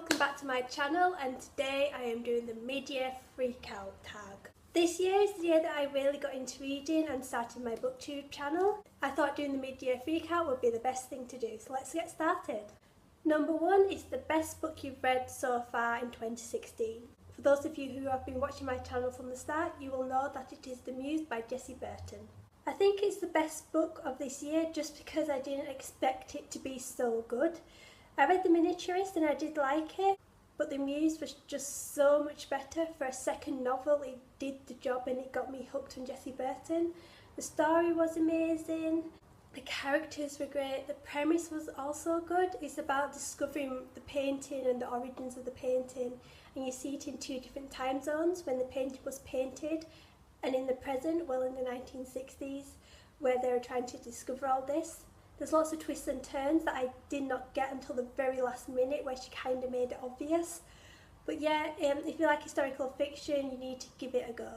welcome back to my channel, and today I am doing the mid-year freakout tag. This year is the year that I really got into reading and started my booktube channel. I thought doing the mid-year freakout would be the best thing to do, so let's get started. Number 1 is the best book you've read so far in 2016. For those of you who have been watching my channel from the start, you will know that it is The Muse by Jessie Burton. I think it's the best book of this year just because I didn't expect it to be so good. I read The Miniaturist and I did like it, but The Muse was just so much better. For a second novel, it did the job and it got me hooked on Jessie Burton. The story was amazing, the characters were great, the premise was also good. It's about discovering the painting and the origins of the painting, and you see it in 2 different time zones, when the painting was painted and in the present, well, in the 1960s, where they were trying to discover all this. There's lots of twists and turns that I did not get until the very last minute, where she kind of made it obvious. But yeah, if you like historical fiction, you need to give it a go.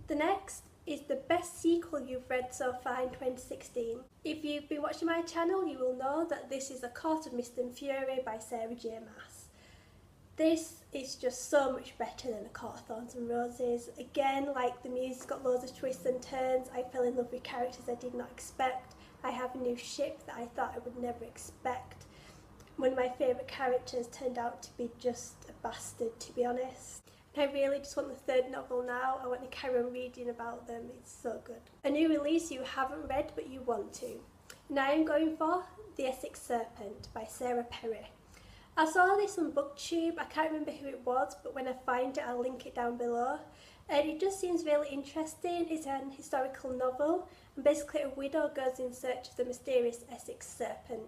The next is the best sequel you've read so far in 2016. If you've been watching my channel, you will know that this is A Court of Mist and Fury by Sarah J. Maas. This is just so much better than A Court of Thorns and Roses. Again, like The Muse, it's got loads of twists and turns. I fell in love with characters I did not expect. I have a new ship that I thought I would never expect. One of my favourite characters turned out to be just a bastard, to be honest. I really just want the 3rd novel now. I want to carry on reading about them, it's so good. A new release you haven't read but you want to. Now I'm going for The Essex Serpent by Sarah Perry. I saw this on BookTube, I can't remember who it was, but when I find it I'll link it down below. And it just seems really interesting. It's an historical novel, and basically a widow goes in search of the mysterious Essex serpent.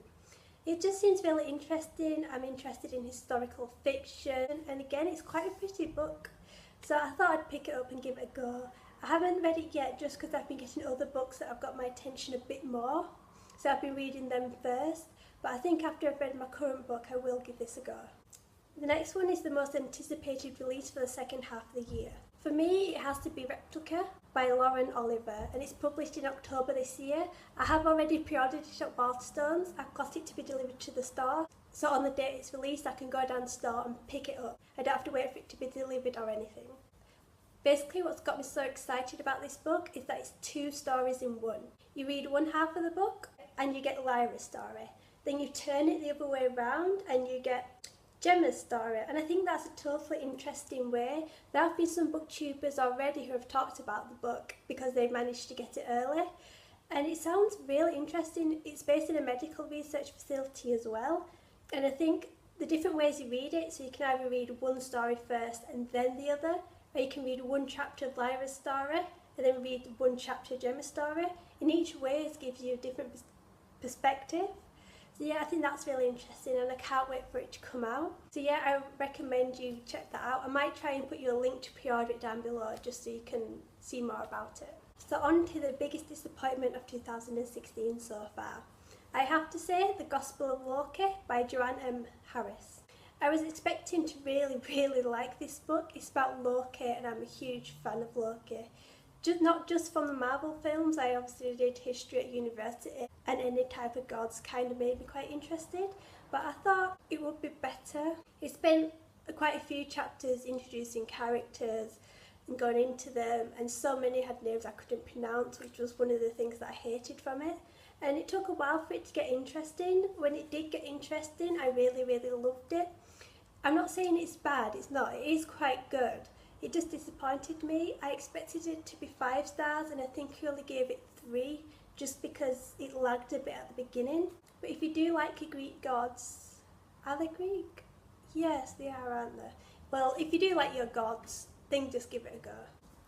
It just seems really interesting. I'm interested in historical fiction, and again, it's quite a pretty book. So I thought I'd pick it up and give it a go. I haven't read it yet just because I've been getting other books that have got my attention a bit more. So I've been reading them first, but I think after I've read my current book, I will give this a go. The next one is the most anticipated release for the second half of the year. For me, it has to be Replica by Lauren Oliver, and it's published in October this year. I have already pre-ordered it at Waterstones. I've got it to be delivered to the store, so on the date it's released I can go down to the store and pick it up. I don't have to wait for it to be delivered or anything. Basically, what's got me so excited about this book is that it's 2 stories in one. You read one half of the book and you get Lyra's story. Then you turn it the other way around and you get Gemma's story, and I think that's a totally interesting way. There have been some booktubers already who have talked about the book because they've managed to get it early, and it sounds really interesting. It's based in a medical research facility as well, and I think the different ways you read it, so you can either read one story first and then the other, or you can read one chapter of Lyra's story and then read one chapter of Gemma's story, and each way gives you a different perspective. So yeah, I think that's really interesting and I can't wait for it to come out. So yeah, I recommend you check that out. I might try and put you a link to pre-order it down below just so you can see more about it. So on to the biggest disappointment of 2016 so far. I have to say The Gospel of Loki by Joanne M. Harris. I was expecting to really like this book. It's about Loki and I'm a huge fan of Loki. Not just from the Marvel films, I obviously did history at university, and any type of gods kind of made me quite interested, but I thought it would be better. It spent quite a few chapters introducing characters and going into them, and so many had names I couldn't pronounce, which was one of the things that I hated from it. And it took a while for it to get interesting. When it did get interesting, I really loved it. I'm not saying it's bad, it's not, it is quite good. It just disappointed me. I expected it to be 5 stars and I think he only gave it 3 just because it lagged a bit at the beginning. But if you do like your Greek gods, are they Greek? Yes, they are, aren't they? Well, if you do like your gods, then just give it a go.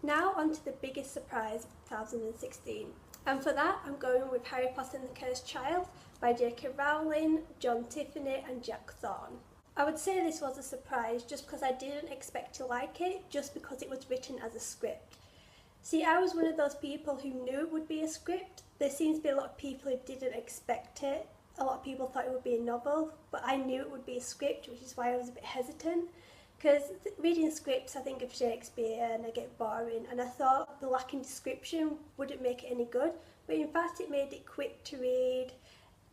Now on to the biggest surprise of 2016. And for that, I'm going with Harry Potter and the Cursed Child by J.K. Rowling, John Tiffany and Jack Thorne. I would say this was a surprise just because I didn't expect to like it, just because it was written as a script. See, I was one of those people who knew it would be a script. There seems to be a lot of people who didn't expect it. A lot of people thought it would be a novel, but I knew it would be a script, which is why I was a bit hesitant. Because reading scripts, I think of Shakespeare and I get boring, and I thought the lacking description wouldn't make it any good, but in fact it made it quick to read.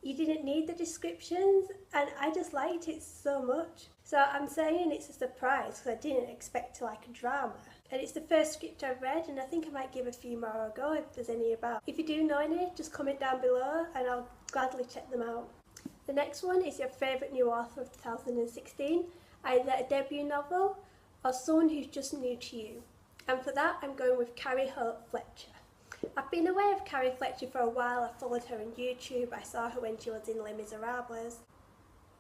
You didn't need the descriptions, and I just liked it so much. So I'm saying it's a surprise because I didn't expect to like a drama. And it's the first script I've read, and I think I might give a few more a go if there's any about. If you do know any, just comment down below and I'll gladly check them out. The next one is your favourite new author of 2016, either a debut novel or someone who's just new to you. And for that, I'm going with Carrie Hope Fletcher. I've been aware of Carrie Fletcher for a while. I followed her on YouTube. I saw her when she was in Les Miserables.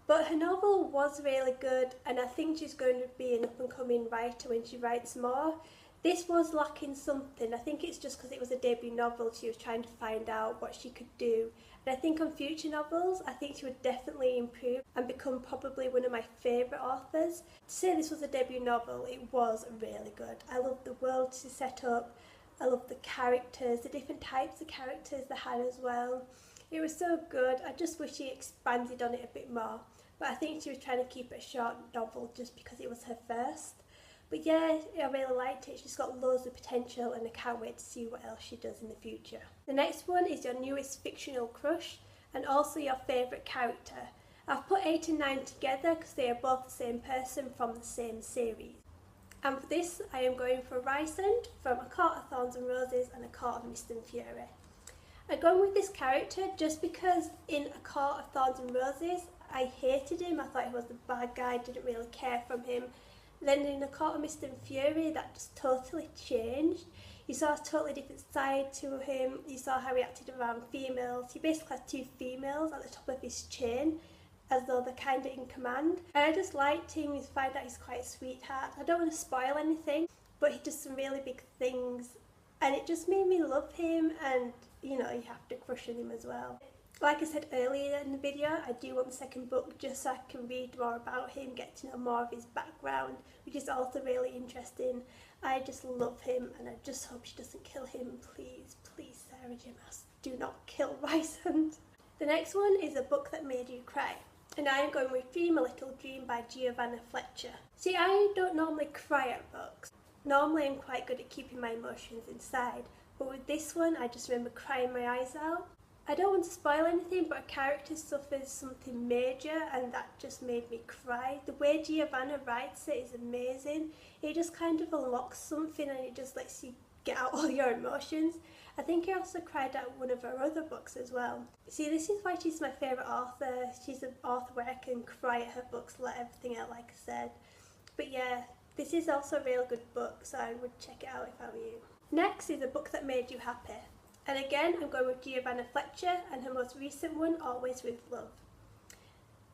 But her novel was really good, and I think she's going to be an up-and-coming writer when she writes more. This was lacking something. I think it's just because it was a debut novel. She was trying to find out what she could do. And I think on future novels, I think she would definitely improve and become probably one of my favourite authors. To say this was a debut novel, it was really good. I loved the world she set up. I loved the characters, the different types of characters they had as well. It was so good. I just wish she expanded on it a bit more. But I think she was trying to keep it a short novel just because it was her first. But yeah, I really liked it. She's got loads of potential and I can't wait to see what else she does in the future. The next one is your newest fictional crush and also your favourite character. I've put 8 and 9 together because they are both the same person from the same series. And for this, I am going for Rysand from A Court of Thorns and Roses and A Court of Mist and Fury. I'm going with this character just because in A Court of Thorns and Roses, I hated him. I thought he was the bad guy, didn't really care from him. Then in A Court of Mist and Fury, that just totally changed. You saw a totally different side to him. You saw how he acted around females. He basically had 2 females at the top of his chain, as though they're kind of in command. And I just liked him. You find out he's quite a sweetheart. I don't want to spoil anything, but he does some really big things. And it just made me love him, and you know, you have to crush on him as well. Like I said earlier in the video, I do want the second book just so I can read more about him, get to know more of his background, which is also really interesting. I just love him and I just hope she doesn't kill him. Please, please, Sarah J. Maas, do not kill Rysand. The next one is a book that made you cry. And I am going with Dream a Little Dream by Giovanna Fletcher. See, I don't normally cry at books. Normally I'm quite good at keeping my emotions inside, but with this one I just remember crying my eyes out. I don't want to spoil anything, but a character suffers something major and that just made me cry. The way Giovanna writes it is amazing. It just kind of unlocks something and it just lets you get out all your emotions. I think I also cried at one of her other books as well. See, this is why she's my favourite author. She's an author where I can cry at her books, let everything out like I said. But yeah, this is also a real good book, so I would check it out if I were you. Next is a book that made you happy. And again, I'm going with Giovanna Fletcher and her most recent one, Always with Love.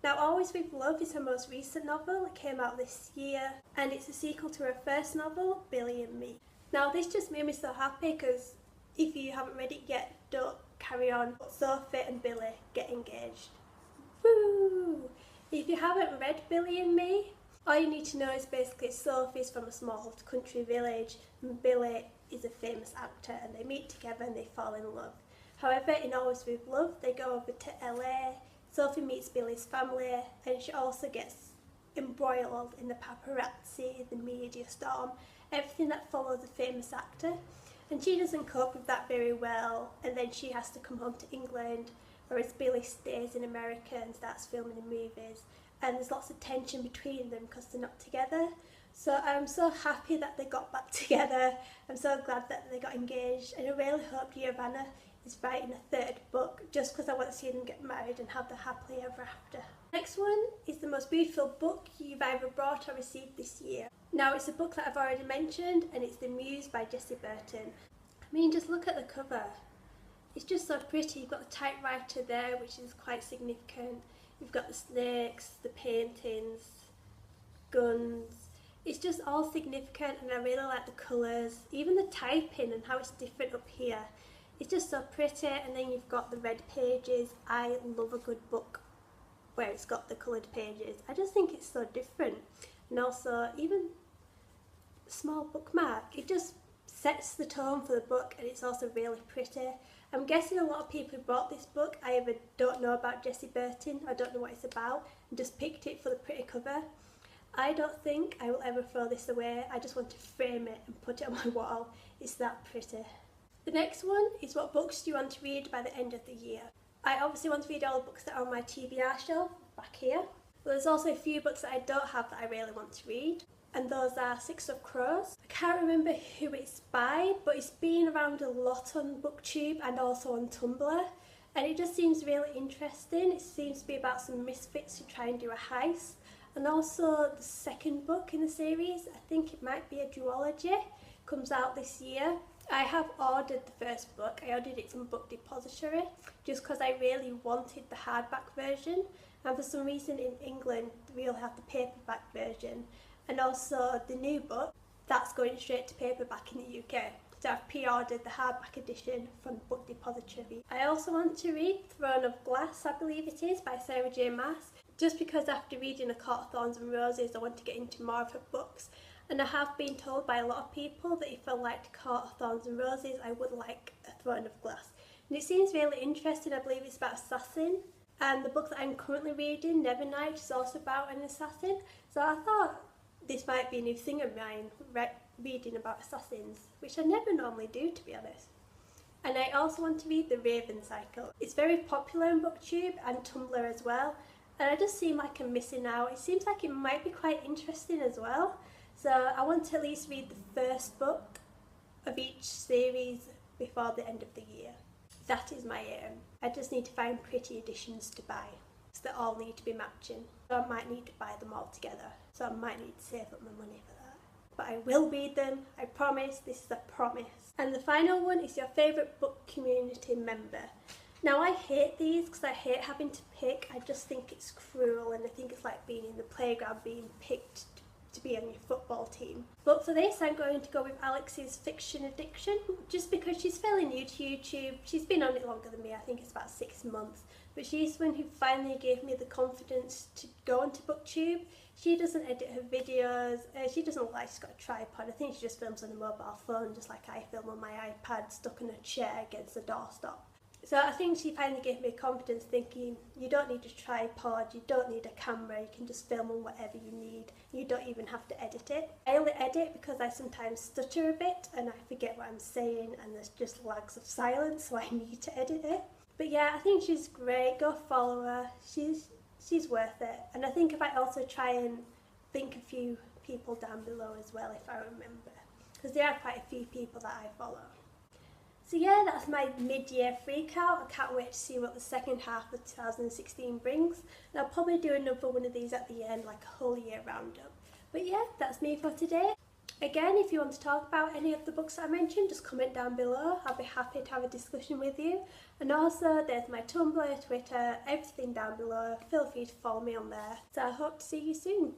Now, Always with Love is her most recent novel. It came out this year and it's a sequel to her first novel, Billy and Me. Now, this just made me so happy because if you haven't read it yet, don't carry on. Sophie and Billy get engaged. Woo! If you haven't read Billy and Me, all you need to know is basically Sophie's from a small country village and Billy is a famous actor and they meet together and they fall in love. However, in Always with Love, they go over to LA. Sophie meets Billy's family and she also gets embroiled in the paparazzi, the media storm, everything that follows a famous actor. And she doesn't cope with that very well, and then she has to come home to England, whereas Billy stays in America and starts filming the movies. And there's lots of tension between them because they're not together. So I'm so happy that they got back together. I'm so glad that they got engaged, and I really hope Giovanna is writing a 3rd book just because I want to see them get married and have the happily ever after. Next one is the most beautiful book you've either bought or received this year. Now, it's a book that I've already mentioned and it's The Muse by Jessie Burton. I mean, just look at the cover. It's just so pretty. You've got the typewriter there, which is quite significant. You've got the snakes, the paintings, guns. It's just all significant and I really like the colours. Even the typing and how it's different up here. It's just so pretty, and then you've got the red pages. I love a good book where it's got the coloured pages. I just think it's so different. And also, even small bookmark, it just sets the tone for the book and it's also really pretty. I'm guessing a lot of people who bought this book either don't know about Jessie Burton or don't know what it's about and just picked it for the pretty cover. I don't think I will ever throw this away. I just want to frame it and put it on my wall. It's that pretty. The next one is what books do you want to read by the end of the year? I obviously want to read all the books that are on my TBR shelf back here. There's also a few books that I don't have that I really want to read, and those are Six of Crows. I can't remember who it's by, but it's been around a lot on BookTube and also on Tumblr, and it just seems really interesting. It seems to be about some misfits who try and do a heist, and also the second book in the series, I think it might be a duology, comes out this year. I have ordered the first book. I ordered it from Book Depository just because I really wanted the hardback version, and for some reason in England we all have the paperback version, and also the new book that's going straight to paperback in the UK. So I've pre-ordered the hardback edition from Book Depository. I also want to read Throne of Glass, I believe it is, by Sarah J Maas, just because after reading A Court of Thorns and Roses I want to get into more of her books. And I have been told by a lot of people that if I liked Court of Thorns and Roses, I would like A Throne of Glass. And it seems really interesting. I believe it's about assassin. And the book that I'm currently reading, Nevernight, is also about an assassin. So I thought this might be a new thing of mine, reading about assassins, which I never normally do, to be honest. And I also want to read The Raven Cycle. It's very popular on BookTube and Tumblr as well. And I just seem like I'm missing out. It seems like it might be quite interesting as well. So I want to at least read the first book of each series before the end of the year. That is my aim. I just need to find pretty editions to buy. So they all need to be matching. So I might need to buy them all together. So I might need to save up my money for that. But I will read them, I promise. This is a promise. And the final one is your favourite book community member. Now I hate these because I hate having to pick. I just think it's cruel, and I think it's like being in the playground being picked to be on your football team. But for this I'm going to go with Alex's fiction addiction, just because she's fairly new to YouTube. She's been on it longer than me, I think it's about 6 months, but she's the one who finally gave me the confidence to go onto BookTube. She doesn't edit her videos, she doesn't look like she's got a tripod. I think she just films on a mobile phone just like I film on my iPad stuck in a chair against the doorstop. So I think she finally gave me confidence, thinking you don't need a tripod, you don't need a camera, you can just film on whatever you need, you don't even have to edit it. I only edit because I sometimes stutter a bit and I forget what I'm saying and there's just lags of silence, so I need to edit it. But yeah, I think she's great, go follow her, she's worth it. And I think if I also try and link a few people down below as well if I remember, because there are quite a few people that I follow. So yeah, that's my mid-year freak out. I can't wait to see what the second half of 2016 brings. And I'll probably do another one of these at the end, like a whole year roundup. But yeah, that's me for today. Again, if you want to talk about any of the books that I mentioned, just comment down below. I'll be happy to have a discussion with you. And also, there's my Tumblr, Twitter, everything down below. Feel free to follow me on there. So I hope to see you soon.